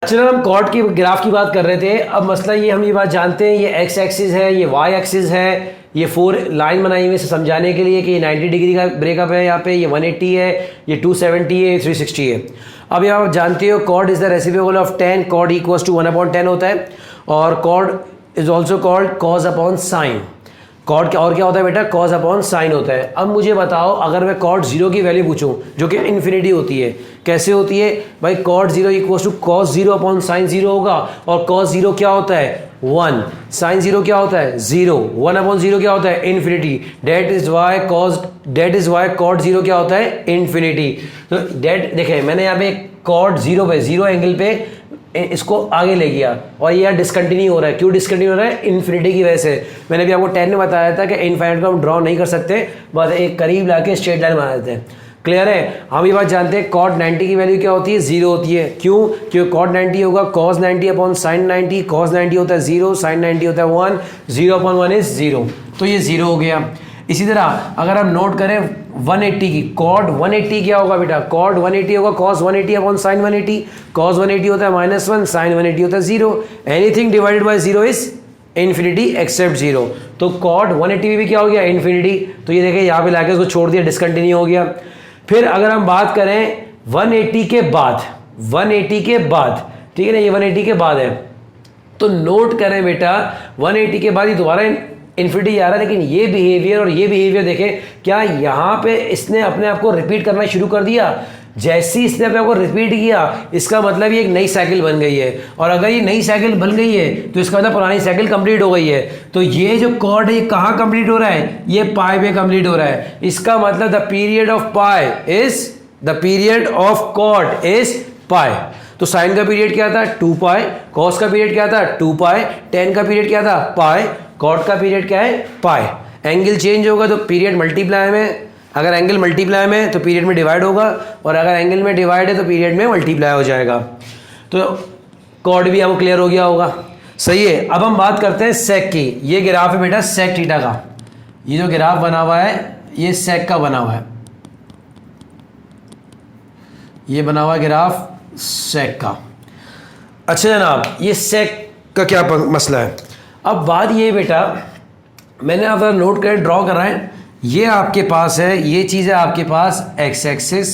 चलो हम कॉर्ड की ग्राफ की बात कर रहे थे। अब मसला ये हम ये बात जानते हैं, ये एक्स एक्सिस है, ये वाई एक्सिस है, ये 4 लाइन बनाई हुई है समझाने के लिए कि ये 90 डिग्री का ब्रेकअप है, यहाँ पे ये 180 है, ये 270 है, ये 360 है। अब यहाँ आप जानते हो cot is the reciprocal of tan, cot equals to 1/10 होता है, और cot is also called cos upon sine. Cot और क्या होता है बेटा? कॉज अपॉन साइन होता है। अब मुझे बताओ, अगर मैं कॉर्ड जीरो की वैल्यू पूछूं जो कि इन्फिनिटी होती है, कैसे होती है भाई? Cot zero equals to cos zero upon sine zero होगा, और कॉस जीरो क्या होता है? 1, साइन जीरो क्या होता है? 0, 1 अपॉन जीरो क्या होता है? Infinity. That is why cot zero क्या होता है? इन्फिनिटी। तो डेट देखें, मैंने यहाँ पे कॉर्ड जीरो पे, जीरो एंगल पे इसको आगे ले गया, और ये डिसकंटिन्यू हो रहा है। क्यों डिसकंटिन्यू हो रहा है? इन्फिनिटी की वजह से। मैंने भी आपको 10 में बताया था कि इनफाइनाइट को हम ड्रॉ नहीं कर सकते, बस एक करीब लाके स्ट्रेट लाइन बना देते हैं। क्लियर है? हम ये बात जानते हैं कॉट 90 की वैल्यू क्या होती है? 0 होती है। क्यों? क्योंकि कॉट 90 होगा कॉस 90 अपॉन साइन 90। कॉस 90 होता है 0, साइन 90 होता है 1, 0 अपॉन 1 इज 0, तो ये 0 हो गया। इसी तरह अगर हम नोट करें 180 की, कॉड 180 क्या होगा बेटा? कॉड 180 होगा कॉस 180 अपॉन साइन 180। कॉस 180 होता है -1, साइन 180 होता है 0। Anything divided by 0 is infinity except 0। तो कॉड 180 भी क्या हो गया? इन्फिनिटी। तो ये देखिए यहाँ पे लाके उसको छोड़ दिया, डिसकंटिन्यू हो गया। फिर अगर हम बात करें 180 के बाद, 180 के बाद, ठीक है ना, ये 180 के बाद है, तो नोट करें बेटा 180 के बाद ये दोबारा इन्फिनिटी आ रहा है। लेकिन ये बिहेवियर और ये बिहेवियर देखें, क्या यहाँ पे इसने अपने आप को रिपीट करना शुरू कर दिया? जैसे ही इसने अपने आप को रिपीट किया, इसका मतलब ये एक नई साइकिल बन गई है, और अगर ये नई साइकिल बन गई है तो इसका मतलब पुरानी साइकिल कंप्लीट हो गई है। तो ये जो कॉर्ड है ये कहाँ कंप्लीट हो रहा है? ये पाई पे कंप्लीट हो रहा है। इसका मतलब the period of pi is, the period of cot is pi. तो साइन का पीरियड क्या था? 2 पाई। कॉस का पीरियड क्या था? 2 पाई। टेन का पीरियड क्या था? पाई। कॉट का पीरियड क्या है? पाई। एंगल चेंज होगा तो पीरियड मल्टीप्लाई में, अगर एंगल मल्टीप्लाई में है तो पीरियड में डिवाइड होगा, और अगर एंगल में डिवाइड है तो पीरियड में मल्टीप्लाई हो जाएगा। तो कॉर्ड भी आपको क्लियर हो गया होगा। सही है। अब हम बात करते हैं सेक की। ये ग्राफ है बेटा सेक थीटा का। ये जो ग्राफ बना हुआ है ये सेक का बना हुआ है, ये बना हुआ है ग्राफ सेक का। अच्छा जनाब, ये सेक का क्या मसला है? अब बात ये बेटा, मैंने अगर नोट कर ड्रॉ कर रहा है, ये आपके पास है, ये चीज़ है आपके पास एक्स एक्सिस,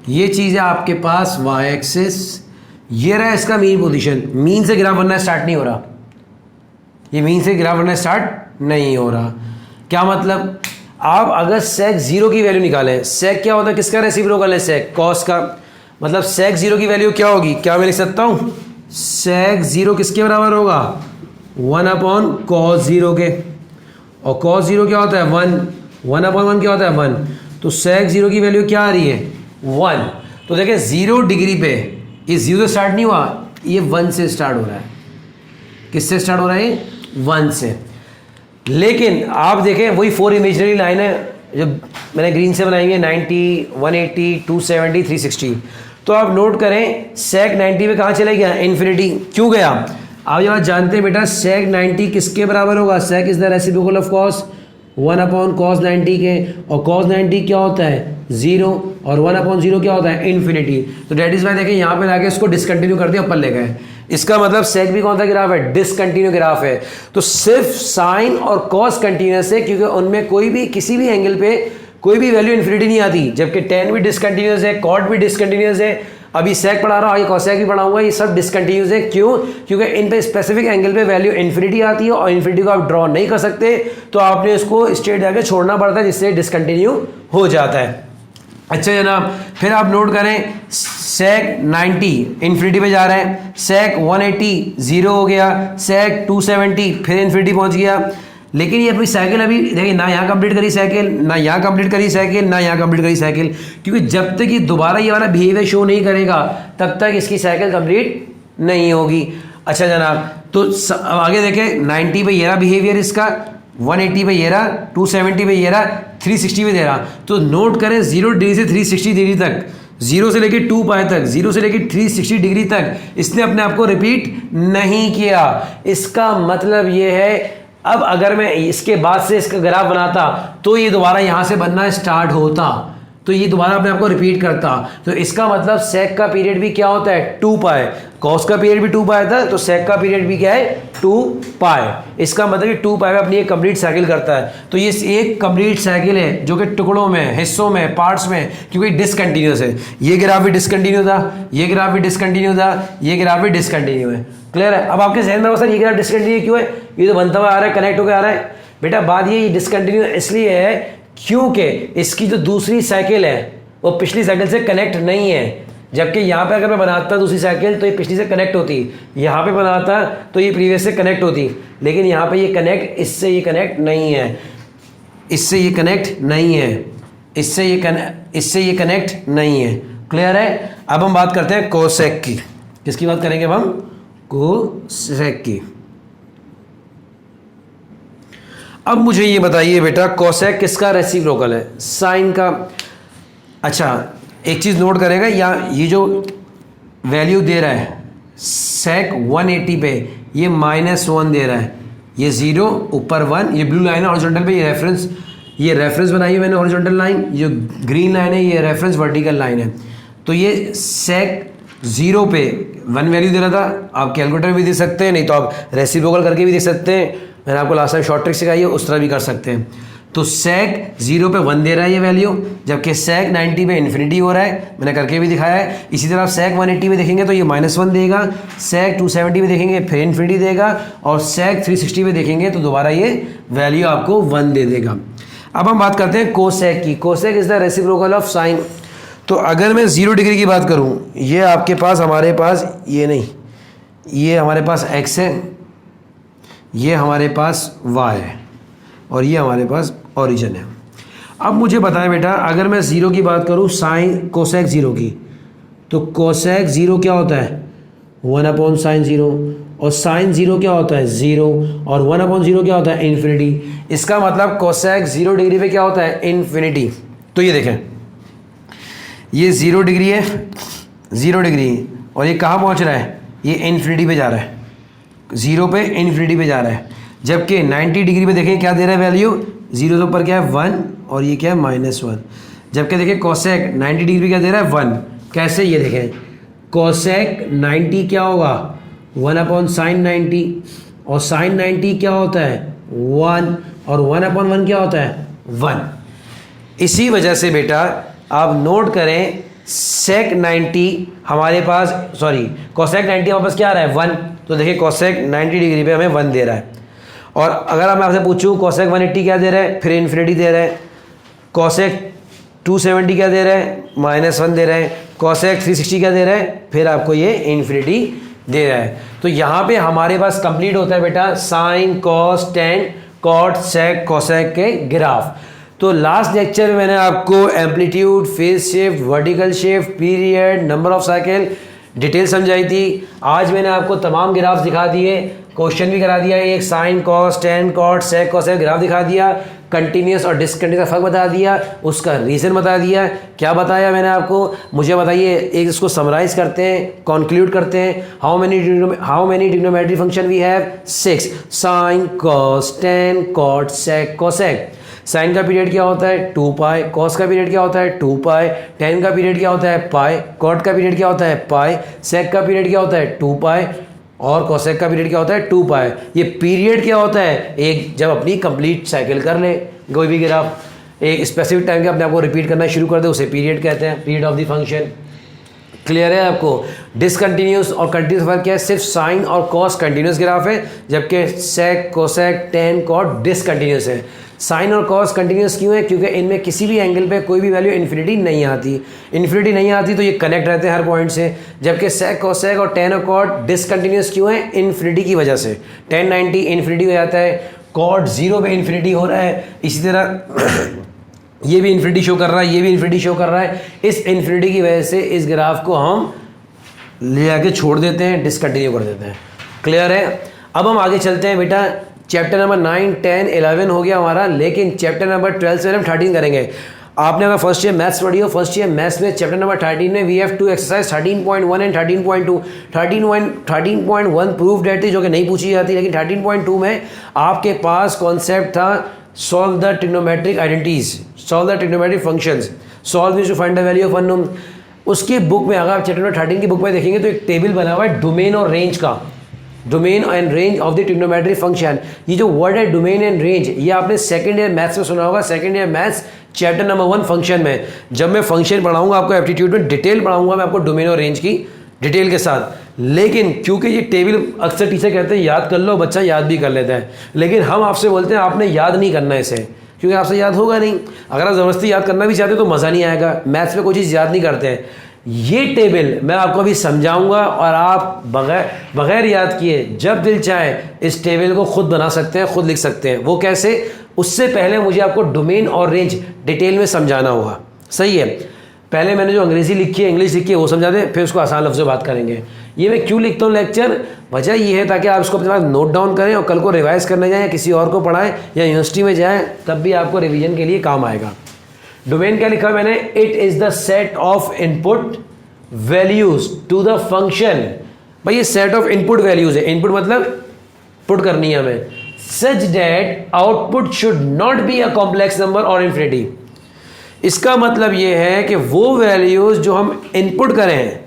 ये चीज़ है आपके पास वाई एक्सिस, ये रहा इसका मीन पोजीशन। मीन से ग्राफ बनना स्टार्ट नहीं हो रहा, ये मीन से ग्राफ बनना स्टार्ट नहीं हो रहा। क्या मतलब? आप अगर सेक 0 की वैल्यू निकालें, सेक क्या होता है? किसका रेसिप्रोकल है? सेक कॉस का। मतलब सेक 0 की वैल्यू क्या होगी? क्या मैं लिख सकता हूँ? सेक 0 किसके बराबर होगा? 1 अपॉन कॉस 0 के, और कॉस 0 क्या होता है? 1, 1 अपॉन 1 क्या होता है? 1। तो सेक 0 की वैल्यू क्या आ रही है? 1। तो देखें 0 डिग्री पे ये 0 से स्टार्ट नहीं हुआ, ये 1 से स्टार्ट हो रहा है। किससे स्टार्ट हो रहा है? 1 से। लेकिन आप देखें वही 4 इमेजिनरी लाइन है जो मैंने ग्रीन से बनाएंगे, 90, 180, 270, 360। तो आप नोट करें सेक 90 पे कहाँ चले गया? इन्फिनिटी। क्यों गया? आप ये बात जानते हैं बेटा, सेक 90 किसके बराबर होगा? Sec is the reciprocal of cos, 1 upon cos 90 के, और कॉस 90 क्या होता है? 0, और 1 अपॉन 0 क्या होता है? इन्फिनिटी। तो डेट इज वाई देखें यहाँ पे लाके इसको डिसकंटिन्यू कर दिया, ऊपर ले गए। इसका मतलब सेक भी कौन सा ग्राफ है? डिसकंटिन्यू ग्राफ है। तो सिर्फ साइन और कॉस कंटिन्यूस है, क्योंकि उनमें कोई भी किसी भी एंगल पे कोई भी वैल्यू इन्फिनिटी नहीं आती, जबकि टेन भी डिसकंटिन्यूस है, कॉट भी डिसकंटिन्यूस है, अभी सेक पढ़ा रहा हूँ, आगे कॉसेक भी पढ़ाऊंगा, ये सब डिसकंटिन्यूस है। क्यों? क्योंकि इन पे स्पेसिफिक एंगल पे वैल्यू इन्फिनिटी आती है, और इन्फिनिटी को आप ड्रॉ नहीं कर सकते, तो आपने इसको स्ट्रेट जाके छोड़ना पड़ता है, जिससे डिसकंटिन्यू हो जाता है। अच्छा जनाब, फिर आप नोट करें सेक 90 इन्फिनिटी पे जा रहे हैं, सेक 180 0 हो गया, सेक 270 फिर इन्फिनिटी पहुंच गया। लेकिन ये अपनी साइकिल अभी देखिए, ना यहाँ कंप्लीट करी साइकिल, ना यहाँ कंप्लीट करी साइकिल, ना यहाँ कंप्लीट करी साइकिल, क्योंकि जब तक ये दोबारा ये वाला बिहेवियर शो नहीं करेगा तब तक इसकी साइकिल कंप्लीट नहीं होगी। अच्छा जनाब, तो आगे देखें 90 पे ये रहा बिहेवियर इसका, 180 पे ये रहा, 270 पे ये रहा, 360 पे दे रहा। तो नोट करें 0 डिग्री से 360 डिग्री तक, 0 से लेके 2 पाई तक, 0 से लेके 360 डिग्री तक इसने अपने आप को रिपीट नहीं किया। इसका मतलब ये है, अब अगर मैं इसके बाद से इसका ग्राफ बनाता तो ये दोबारा यहाँ से बनना स्टार्ट होता, तो ये दोबारा अपने आपको रिपीट करता, तो इसका मतलब सेक का पीरियड भी क्या होता है 2 पाई, कॉस का पीरियड भी 2 पाई था, तो सेक का पीरियड भी क्या है 2 पाई। इसका मतलब कि 2 पाई में अपनी एक कंप्लीट साइकिल करता है। तो ये एक कंप्लीट साइकिल है जो कि टुकड़ों में, हिस्सों में, पार्ट्स में, क्योंकि डिसकंटिन्यूस है। ये ग्राफ भी डिसकंटिन्यू था, ये ग्राफ भी डिसकंटिन्यू था, ये ग्राफ भी डिसकंटिन्यू है। क्लियर है? अब आपके जहन में सर ये ग्राफ डिसकंटिन्यू क्यों है, ये तो बनता हुआ आ रहा है, कनेक्ट होकर आ रहा है। बेटा बात ये डिसकंटिन्यू इसलिए है क्योंकि इसकी जो दूसरी साइकिल है वो पिछली साइकिल से कनेक्ट नहीं है, जबकि यहाँ पे अगर मैं बनाता दूसरी साइकिल तो ये पिछली से कनेक्ट होती, यहाँ पे बनाता तो ये प्रीवियस से कनेक्ट होती, लेकिन यहाँ पे ये कनेक्ट, इससे ये कनेक्ट नहीं है, इससे ये कनेक्ट नहीं है, इससे ये कनेक्ट नहीं है। क्लियर है? अब हम बात करते हैं कोसेक की। किसकी बात करेंगे अब हम? कोसेक की। अब मुझे ये बताइए बेटा कोसेक किसका रेसिप्रोकल है? साइन का। अच्छा एक चीज़ नोट करेगा, या ये जो वैल्यू दे रहा है सेक 180 पे, ये -1 दे रहा है, ये 0 ऊपर 1, ये ब्लू लाइन है हॉरिजॉन्टल पे, ये रेफरेंस बनाई है मैंने हॉरिजॉन्टल लाइन, जो ग्रीन लाइन है ये रेफरेंस वर्टिकल लाइन है। तो ये सेक 0 पे 1 वैल्यू दे रहा था, आप कैलकुलेटर भी दे सकते हैं, नहीं तो आप रेसिप्रोकल करके भी दे सकते हैं, मैंने आपको लास्ट टाइम शॉर्ट ट्रिक सिखाई है, उस तरह भी कर सकते हैं। तो सेक 0 पे 1 दे रहा है ये वैल्यू, जबकि सेक 90 पे इन्फिनिटी हो रहा है, मैंने करके भी दिखाया है। इसी तरह आप सेक 180 में देखेंगे तो ये -1 देगा, सेक 270 में देखेंगे फिर इन्फिनिटी देगा, और सेक 360 में देखेंगे तो दोबारा ये वैल्यू आपको 1 दे देगा। अब हम बात करते हैं कोसेक की। Cosec is the reciprocal of sine. तो अगर मैं 0 डिग्री की बात करूँ, ये आपके पास, हमारे पास ये नहीं, ये हमारे पास x है, ये हमारे पास y है, और ये हमारे पास ओरिजिन है। अब मुझे बताएं बेटा, अगर मैं 0 की बात करूं साइन कोसेक 0 की, तो कोसेक 0 क्या होता है 1/sin 0, और साइन 0 क्या होता है 0, और 1/0 क्या होता है इन्फिनिटी। इसका मतलब कोसेक 0 डिग्री पे क्या होता है इन्फिनिटी। तो ये देखें, ये 0 डिग्री है, 0 डिग्री, और ये कहाँ पहुँच रहा है, ये इन्फिनिटी पे जा रहा है, 0 पे इन्फिनिटी पे जा रहा है। जबकि 90 डिग्री पे देखें क्या दे रहा है वैल्यू, 0 से ऊपर क्या है 1, और ये क्या है -1। जबकि देखिए कोसेक 90 डिग्री क्या दे रहा है 1। कैसे, ये देखें कोसेक 90 क्या होगा 1/sin 90, और sin 90 क्या होता है 1, और 1/1 क्या होता है 1। इसी वजह से बेटा आप नोट करें, सेक 90 हमारे पास, सॉरी कोसेक 90 हमारे पास क्या आ रहा है 1, तो देखिए कोसेक 90 डिग्री पे हमें 1 दे रहा है। और अगर मैं आपसे पूछूं कोसेक 180 क्या दे रहा है, फिर इन्फिनिटी दे रहा है। कोसेक 270 क्या दे रहा है -1 दे रहा है। कोसेक 360 क्या दे रहा है, फिर आपको ये इन्फिनिटी दे रहा है। तो यहाँ पे हमारे पास कंप्लीट होता है बेटा sign, cos, tan, cot, sec, cosec के ग्राफ। तो लास्ट लेक्चर में मैंने आपको amplitude, phase shift, vertical shift, period, number of cycle detail समझाई थी। आज मैंने आपको तमाम ग्राफ्स दिखा दिए, क्वेश्चन भी करा दिया, एक sign, cos, tan, cot, sec, cosec graph दिखा दिया, कंटिन्यूस और डिसकंटिन्यूस का फर्क बता दिया, उसका रीज़न बता दिया। क्या बताया मैंने आपको, मुझे बताइए, एक इसको समराइज करते हैं, कंक्लूड करते हैं। How many trigonometry function we have 6, sine, cos, tan, cot, sec, cosec. Sine का पीरियड क्या होता है 2 पाई, कॉस का पीरियड क्या होता है 2 पाई, टेन का पीरियड क्या होता है पाई, कॉट का पीरियड क्या होता है पाई, सेक का पीरियड क्या होता है 2 पाई, और कोसेक का पीरियड क्या होता है 2 पाई। ये पीरियड क्या होता है, एक जब अपनी कंप्लीट साइकिल कर ले कोई भी ग्राफ, एक स्पेसिफिक टाइम के अपने आपको रिपीट करना शुरू कर दे, उसे पीरियड कहते हैं, period of the function. Clear है आपको? डिसकंटिन्यूस और कंटिन्यूस फर्क क्या है, सिर्फ साइन और कॉस कंटिन्यूस ग्राफ है, जबकि सेक, कोसेक, टेन, कॉट डिसकंटिन्यूस है। साइन और कॉस कंटिन्यूस क्यों है, क्योंकि इनमें किसी भी एंगल पे कोई भी वैल्यू इन्फिनिटी नहीं आती। इन्फिनिटी नहीं आती तो ये कनेक्ट रहते हैं हर पॉइंट से। जबकि सेक, कोसेक और टेन और कॉट डिसकंटिन्यूस क्यों है, इन्फिनिटी की वजह से। 1090 इन्फिनिटी हो जाता है, कॉट 0 पे इन्फिनिटी हो रहा है, इसी तरह ये भी इन्फिनिटी शो कर रहा है, ये भी इन्फिनिटी शो कर रहा है। इस इन्फिनिटी की वजह से इस ग्राफ को हम ले आके छोड़ देते हैं, डिसकंटिन्यू कर देते हैं। क्लियर है? अब हम आगे चलते हैं बेटा, चैप्टर नंबर 9, 10, 11 हो गया हमारा, लेकिन चैप्टर नंबर 12 से हम 13 करेंगे। आपने अगर फर्स्ट ईयर मैथ्स पढ़ी हो, फर्स्ट ईयर मैथ्स में चैप्टर नंबर 13 में we have two exercise 13.1 and 13.2। 13.1 proof that थी जो कि नहीं पूछी जाती, लेकिन 13.2 में आपके पास कॉन्सेप्ट था solve the trigonometric identities, solve the trigonometric functions, solve to find the value of unknown. उसकी बुक में अगर आप चैप्टर नंबर 13 की बुक में देखेंगे तो एक टेबल बना हुआ है डोमेन और रेंज का, domain and range of the trigonometric function. ये जो वर्ड है डोमेन एंड रेंज, ये आपने सेकंड ईयर मैथ्स में सुना होगा, second year maths chapter number 1 function में। जब मैं फंक्शन पढ़ाऊंगा आपको एप्टीट्यूड में, डिटेल पढ़ाऊंगा मैं आपको डोमेन और रेंज की डिटेल के साथ। लेकिन क्योंकि ये टेबल अक्सर टीचर कहते हैं याद कर लो, बच्चा याद भी कर लेता है, लेकिन हम आपसे बोलते हैं आपने याद नहीं करना इसे, क्योंकि आपसे याद होगा नहीं। अगर आप ज़बरदस्ती याद करना भी चाहते हो तो मज़ा नहीं आएगा। मैथ्स में कोई चीज़ याद नहीं करते हैं। ये टेबल मैं आपको अभी समझाऊंगा और आप बगैर याद किए जब दिल चाहे इस टेबल को खुद बना सकते हैं, खुद लिख सकते हैं। वो कैसे, उससे पहले मुझे आपको डोमेन और रेंज डिटेल में समझाना होगा। सही है, पहले मैंने जो अंग्रेज़ी लिखी है, इंग्लिश लिखी है, वो समझा दें, फिर उसको आसान लफ्ज़ों बात करेंगे। ये मैं क्यों लिखता हूँ लेक्चर, वजह ये है ताकि आप इसको अपने पास नोट डाउन करें और कल को रिवाइज़ करने जाएँ या किसी और को पढ़ाएं या यूनिवर्सिटी में जाएँ, तब भी आपको रिवीजन के लिए काम आएगा। डोमेन क्या लिखा है मैंने, it is the set of input values to the function. भाई ये सेट ऑफ इनपुट वैल्यूज है, इनपुट मतलब पुट करनी है हमें, such that output should not be a complex number और इन्फिनिटी। इसका मतलब ये है कि वो वैल्यूज जो हम इनपुट करें,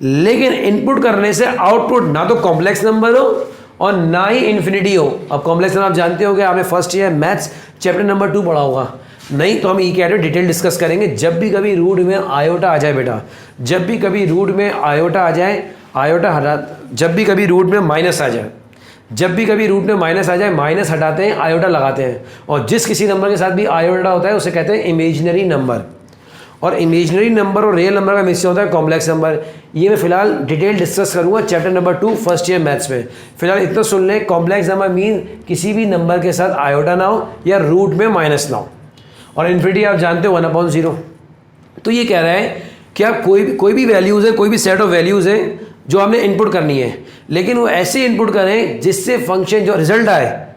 लेकिन इनपुट करने से आउटपुट ना तो कॉम्प्लेक्स नंबर हो और ना ही इन्फिनिटी हो। अब कॉम्प्लेक्स नंबर आप जानते हो कि आपने first year maths chapter number 2 पढ़ा होगा, नहीं तो हम ई कैट में डिटेल डिस्कस करेंगे। जब भी कभी रूट में आयोटा आ जाए बेटा, जब भी कभी रूट में आयोटा आ जाए, आयोटा हटा, जब भी कभी रूट में माइनस आ जाए, जब भी कभी रूट में माइनस आ जाए, माइनस हटाते हैं, आयोटा लगाते हैं। और जिस किसी नंबर के साथ भी आयोटा होता है उसे कहते हैं इमेजिनरी नंबर। और इमेजिनरी नंबर और रियल नंबर का मिक्सचर होता है कॉम्प्लेक्स नंबर। ये मैं फिलहाल डिटेल डिस्कस करूंगा chapter number 2 first year maths में। फिलहाल इतना सुन लें, कॉम्प्लेक्स नंबर मीन किसी भी नंबर के साथ आयोटा ना हो या रूट में माइनस ना हो। और इन्फिनिटी आप जानते हो 1/0। तो ये कह रहा है कि आप कोई भी वैल्यूज़ है, कोई भी सेट ऑफ वैल्यूज़ है जो आपने इनपुट करनी है, लेकिन वो ऐसे इनपुट करें जिससे फंक्शन जो रिजल्ट आए,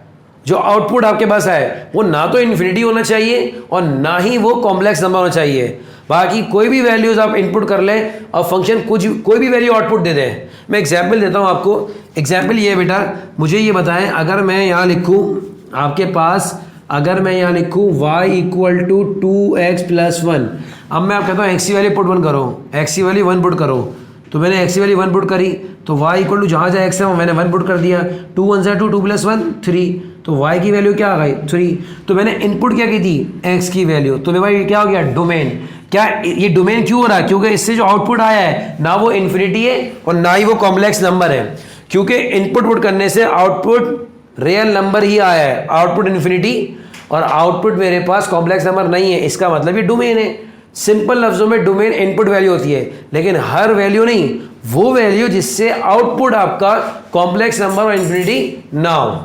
जो आउटपुट आपके पास आए, वो ना तो इन्फिनिटी होना चाहिए और ना ही वो कॉम्प्लेक्स नंबर होना चाहिए। बाकी कोई भी वैल्यूज़ आप इनपुट कर लें और फंक्शन कोई भी वैल्यू आउटपुट दे दें। मैं एग्जाम्पल देता हूँ आपको। एग्जाम्पल ये है बेटा, मुझे ये बताएं, अगर मैं यहाँ लिखूँ आपके पास, अगर मैं यहाँ लिखूँ y इक्वल टू 2x + 1, अब मैं आप कहता हूँ x की वैल्यू पुट 1 करो, x की वैल्यू 1 पुट करो, तो मैंने x की वैल्यू 1 पुट करी, तो y इक्वल टू जहाँ जहाँ x है वो मैंने 1 पुट कर दिया। 2 1 2, 2 + 1 3, तो y की वैल्यू क्या आ गई 3। तो मैंने इनपुट क्या की थी, x की वैल्यू। तो भाई क्या हो गया, डोमेन। क्या ये डोमेन क्यों हो रहा है, क्योंकि इससे जो आउटपुट आया है ना वो इन्फिनिटी है और ना ही वो कॉम्प्लेक्स नंबर है, क्योंकि इनपुट पुट करने से आउटपुट रियल नंबर ही आया है, आउटपुट इन्फिनिटी, और आउटपुट मेरे पास कॉम्प्लेक्स नंबर नहीं है। इसका मतलब ये डोमेन है। सिंपल लफ्जों में डोमेन इनपुट वैल्यू होती है, लेकिन हर वैल्यू नहीं, वो वैल्यू जिससे आउटपुट आपका कॉम्प्लेक्स नंबर और इन्फिनिटी ना हो।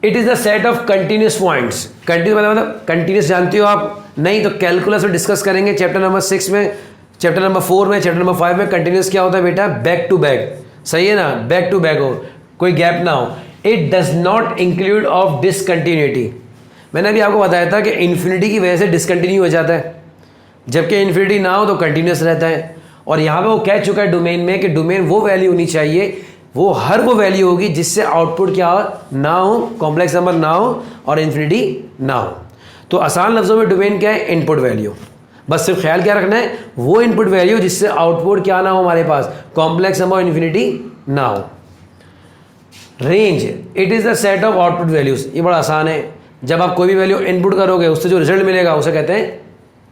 It is the set of continuous points. Continuous मतलब कंटिन्यूस जानते हो आप, नहीं तो कैलकुलस में डिस्कस करेंगे चैप्टर नंबर 6 में, चैप्टर नंबर 4 में, चैप्टर नंबर 5 में। कंटिन्यूस क्या होता है बेटा, बैक टू बैक, सही है ना, बैक टू बैक हो, कोई गैप ना हो। It does not include of discontinuity. मैंने अभी आपको बताया था कि इन्फिनिटी की वजह से डिसकंटिन्यू हो जाता है, जबकि इन्फिनिटी ना हो तो कंटिन्यूस रहता है। और यहाँ पे वो कह चुका है डोमेन में कि डोमेन वो वैल्यू होनी चाहिए, वो हर वो वैल्यू होगी जिससे आउटपुट क्या ना हो, कॉम्प्लेक्स नंबर ना हो और इन्फिनिटी ना हो। तो आसान लफ्ज़ों में डोमेन क्या है, इनपुट वैल्यू। बस सिर्फ ख्याल क्या रखना है, वो इनपुट वैल्यू जिससे आउटपुट क्या ना हो हमारे पास, कॉम्प्लेक्स नंबर और इन्फिनिटी ना हो। Range, it is the set of output values. ये बड़ा आसान है, जब आप कोई भी वैल्यू इनपुट करोगे उससे जो रिजल्ट मिलेगा उसे कहते हैं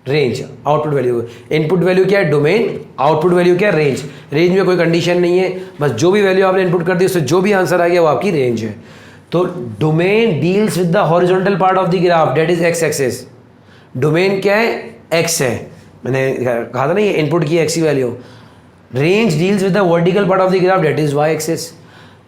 range, output value. Input value क्या है, डोमेन, आउटपुट वैल्यू क्या है, रेंज। रेंज में कोई कंडीशन नहीं है, बस जो भी वैल्यू आपने इनपुट कर दी उससे जो भी आंसर आ गया वो आपकी रेंज है। तो domain deals with the horizontal part of the graph, that is x axis. Domain क्या है, एक्स है, मैंने कहा था ना ये इनपुट की एक्स की value. Range deals with the vertical part of the graph, that is y axis.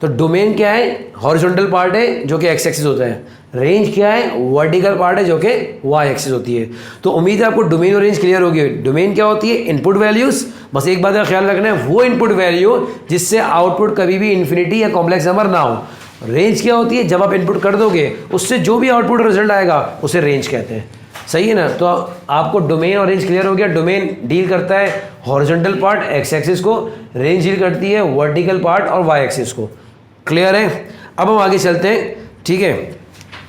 तो डोमेन क्या है, हॉरिजॉन्टल पार्ट है जो कि एक्स एक्सिस होता है, रेंज क्या है, वर्टिकल पार्ट है जो कि वाई एक्सिस होती है। तो उम्मीद है आपको डोमेन और रेंज क्लियर होगी। डोमेन क्या होती है, इनपुट वैल्यूज। बस एक बात का ख्याल रखना है, वो इनपुट वैल्यू जिससे आउटपुट कभी भी इन्फिनिटी या कॉम्प्लेक्स नंबर ना हो। रेंज क्या होती है, जब आप इनपुट कर दोगे उससे जो भी आउटपुट रिजल्ट आएगा उसे रेंज कहते हैं, सही है ना। तो आपको डोमेन और रेंज क्लियर हो गया। डोमेन डील करता है हॉरिजॉन्टल पार्ट एक्स एक्सिस को, रेंज डील करती है वर्टिकल पार्ट और वाई एक्सिस को। क्लियर है। अब हम आगे चलते हैं, ठीक है।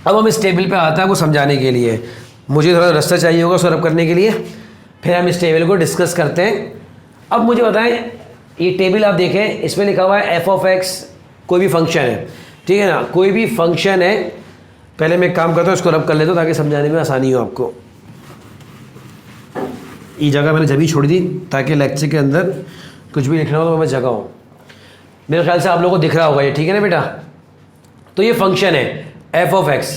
अब हम इस टेबल पे आता है वो समझाने के लिए, मुझे थोड़ा रास्ता चाहिए होगा उसको रब करने के लिए, फिर हम इस टेबल को डिस्कस करते हैं। अब मुझे बताएं, ये टेबल आप देखें, इसमें लिखा हुआ है एफ ऑफ एक्स, कोई भी फंक्शन है, ठीक है ना, कोई भी फंक्शन है। पहले मैं एक काम करता हूँ, इसको रब कर लेता हूँ ताकि समझाने में आसानी हो आपको। ये जगह मैंने जब ही छोड़ दी ताकि लेक्चर के अंदर कुछ भी लिखना हो तो मैं जगह हो। मेरे ख्याल से आप लोगों को दिख रहा होगा ये, ठीक है ना बेटा। तो ये फंक्शन है f of x,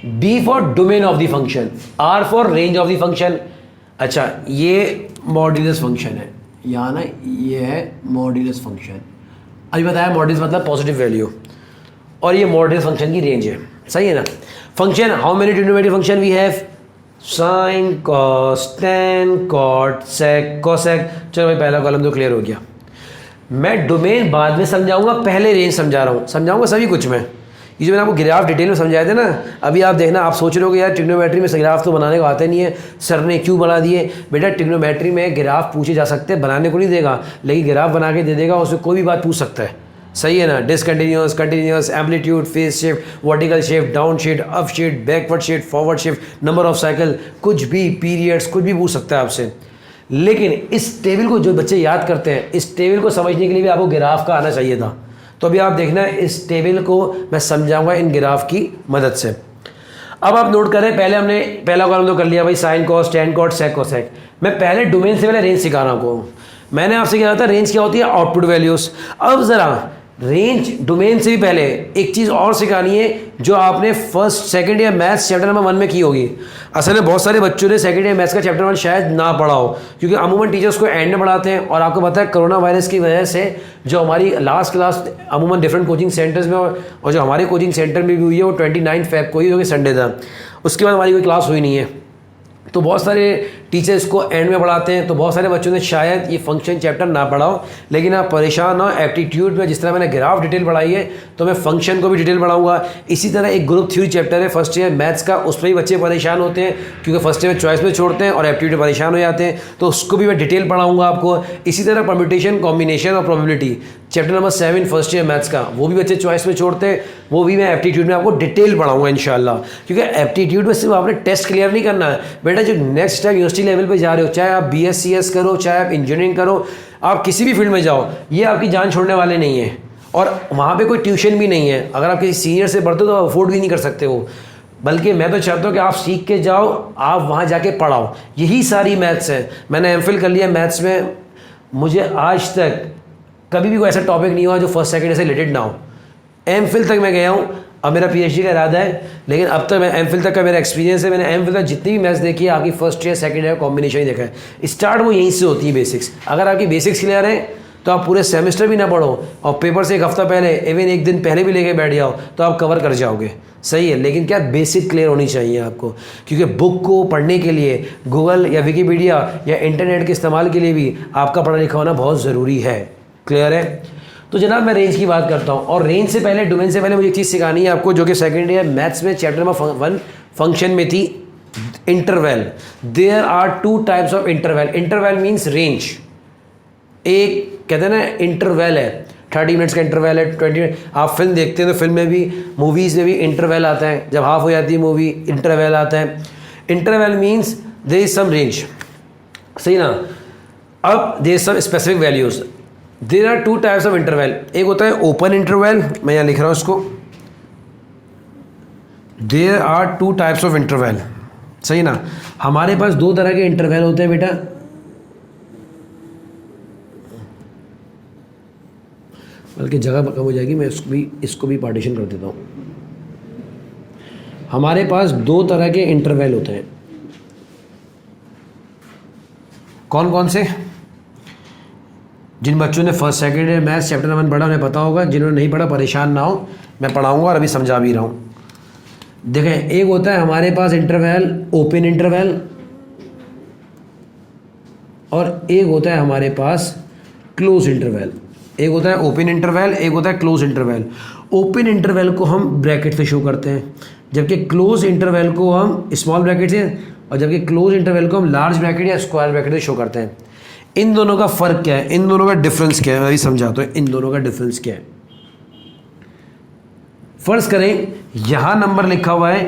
b for domain of the function, r for range of the function. अच्छा, ये मॉड्यूलस फंक्शन है, यहाँ ना ये है मॉड्यूलस फंक्शन। अभी बताया मॉड्यूलस मतलब पॉजिटिव वैल्यू, और ये मॉड्यूलस फंक्शन की रेंज है, सही है ना। Function, how many trigonometric function we have, sine, cos, tan, cot, sec, cosec. चलो भाई पहला कॉलम तो क्लियर हो गया। मैं डोमेन बाद में समझाऊंगा, पहले रेंज समझा रहा हूँ, समझाऊंगा सभी कुछ मैं। ये जो मैंने आपको ग्राफ डिटेल में समझाए थे ना, अभी आप देखना, आप सोच रहे हो कि यार ट्रिग्नोमेट्री में ग्राफ तो बनाने को आते नहीं है, सर ने क्यों बना दिए। बेटा ट्रिग्नोमेट्री में ग्राफ पूछे जा सकते हैं, बनाने को नहीं देगा, लेकिन ग्राफ बना के दे देगा, उससे कोई भी बात पूछ सकता है, सही है ना। Discontinuous, continuous, amplitude, phase shift, vertical shift, down shift, up shift, backward shift, forward shift, number of cycle, कुछ भी, पीरियड्स, कुछ भी पूछ सकता है आपसे। लेकिन इस टेबल को जो बच्चे याद करते हैं, इस टेबल को समझने के लिए भी आपको ग्राफ का आना चाहिए था। तो अभी आप देखना, इस टेबल को मैं समझाऊंगा इन ग्राफ की मदद से। अब आप नोट करें, पहले हमने पहला कॉलम तो कर लिया भाई, sign, cos, tan, cot, sec, cosec. मैं पहले डोमेन से पहले रेंज सिखा रहा हूँ। मैंने आपसे क्या था, रेंज क्या होती है, आउटपुट वैल्यूज। अब जरा रेंज डोमेन से भी पहले एक चीज़ और सिखानी है जो आपने first second year maths chapter number 1 में की होगी। असल में बहुत सारे बच्चों ने सेकंड ईयर मैथ्स का चैप्टर 1 शायद ना पढ़ा हो, क्योंकि अमूमन टीचर्स को एंड में पढ़ाते हैं। और आपको पता है कोरोना वायरस की वजह से जो हमारी लास्ट क्लास अमूमन डिफरेंट कोचिंग सेंटर्स में और जो हमारे कोचिंग सेंटर में भी हुई है वो 29 फेब को ही, जो कि संडे था, उसके बाद हमारी कोई क्लास हुई नहीं है। तो बहुत सारे टीचर्स को एंड में पढ़ाते हैं, तो बहुत सारे बच्चों ने शायद ये फंक्शन चैप्टर ना पढ़ाओ। लेकिन आप परेशान ना, एप्टीट्यूड में जिस तरह मैंने ग्राफ डिटेल पढ़ाई है, तो मैं फंक्शन को भी डिटेल पढ़ाऊंगा। इसी तरह एक ग्रुप थ्योरी चैप्टर है फर्स्ट ईयर मैथ्स का, उस पर भी बच्चे परेशान होते हैं क्योंकि फर्स्ट ईयर में चॉइस में छोड़ते हैं और एप्टीट्यूड में परेशान हो जाते हैं, तो उसको भी मैं डिटेल पढ़ाऊंगा आपको। इसी तरह परम्यूटेशन, कॉम्बिनेशन और probability chapter number 7 first year maths का, वो भी बच्चे चॉइस में छोड़ते हैं, वो भी मैं एप्टीट्यूड में आपको डिटेल पढ़ाऊंगा इंशाल्लाह। क्योंकि एप्टीट्यूड में सिर्फ आपने टेस्ट क्लियर नहीं करना है बेटा, जो नेक्स्ट टाइम यूनिवर्सिटी लेवल पे जा रहे हो, चाहे आप BScs करो, चाहे आप इंजीनियरिंग करो, आप किसी भी फील्ड में जाओ, ये आपकी जान छोड़ने वाले नहीं है। और वहाँ पे कोई ट्यूशन भी नहीं है, अगर आप किसी सीनियर से पढ़ते हो तो अफोर्ड भी नहीं कर सकते हो। बल्कि मैं तो चाहता हूँ कि आप सीख के जाओ, आप वहाँ जाके पढ़ाओ। यही सारी मैथ्स है। मैंने MPhil कर लिया मैथ्स में, मुझे आज तक कभी भी कोई ऐसा टॉपिक नहीं हुआ जो फर्स्ट सेकंड से रिलेटेड ना हो। MPhil तक मैं गया हूँ, अब मेरा PhD का इरादा है, लेकिन अब तक मैं MPhil तक का मेरा एक्सपीरियंस है, मैंने MPhil तक जितनी भी मैथ्स देखी है आपकी first year second year combination ही देखा है। स्टार्ट वो यहीं से होती है, बेसिक्स। अगर आपकी बेसिक्स क्लियर है तो आप पूरे सेमेस्टर भी ना पढ़ो और पेपर से एक हफ्ता पहले, इवन एक दिन पहले भी लेके बैठ जाओ तो आप कवर कर जाओगे, सही है। लेकिन क्या बेसिक क्लियर होनी चाहिए आपको, क्योंकि बुक को पढ़ने के लिए गूगल या विकीपीडिया या इंटरनेट के इस्तेमाल के लिए भी आपका पढ़ा लिखा होना बहुत ज़रूरी है। क्लियर है। तो जनाब मैं रेंज की बात करता हूँ, और रेंज से पहले, डोमेन से पहले मुझे एक चीज़ सिखानी है आपको, जो कि सेकंड ईयर मैथ्स में चैप्टर नंबर 1 फंक्शन में थी, interval. There are 2 types of interval. Interval means range. एक कहते हैं ना इंटरवल है, 30 मिनट्स का इंटरवल है, 20 मिनट। आप फिल्म देखते हैं तो फिल्म में भी, मूवीज़ में भी इंटरवल आता है, जब हाफ हो जाती है मूवी इंटरवल आता है। Interval means there is some range, सही ना। अब there is some specific values. There are 2 types of interval. एक होता है ओपन इंटरवल, मैं यहाँ लिख रहा हूँ इसको, there are 2 types of interval, सही ना। हमारे पास 2 तरह के इंटरवल होते हैं बेटा, बल्कि जगह कम हो जाएगी, मैं इसको भी पार्टीशन कर देता हूँ। हमारे पास 2 तरह के इंटरवल होते हैं। कौन कौन से? जिन बच्चों ने first second year maths chapter number 1 पढ़ा उन्हें पता होगा, जिन्होंने नहीं पढ़ा परेशान ना हो, मैं पढ़ाऊंगा और अभी समझा भी रहा हूँ। देखें, एक होता है हमारे पास इंटरवल ओपन इंटरवल, और एक होता है हमारे पास क्लोज इंटरवल। एक होता है ओपन इंटरवल, एक होता है क्लोज इंटरवल। ओपन इंटरवल को हम ब्रैकेट से शो करते हैं, जबकि क्लोज इंटरवल को हम स्मॉल ब्रैकेट से, और जबकि क्लोज इंटरवल को हम लार्ज ब्रैकेट या स्क्वायर ब्रैकेट से शो करते हैं। इन दोनों का फ़र्क क्या है, इन दोनों का डिफरेंस क्या है, मैं अभी समझाता हूँ इन दोनों का डिफरेंस क्या है। फ़र्ज़ करें यहाँ नंबर लिखा हुआ है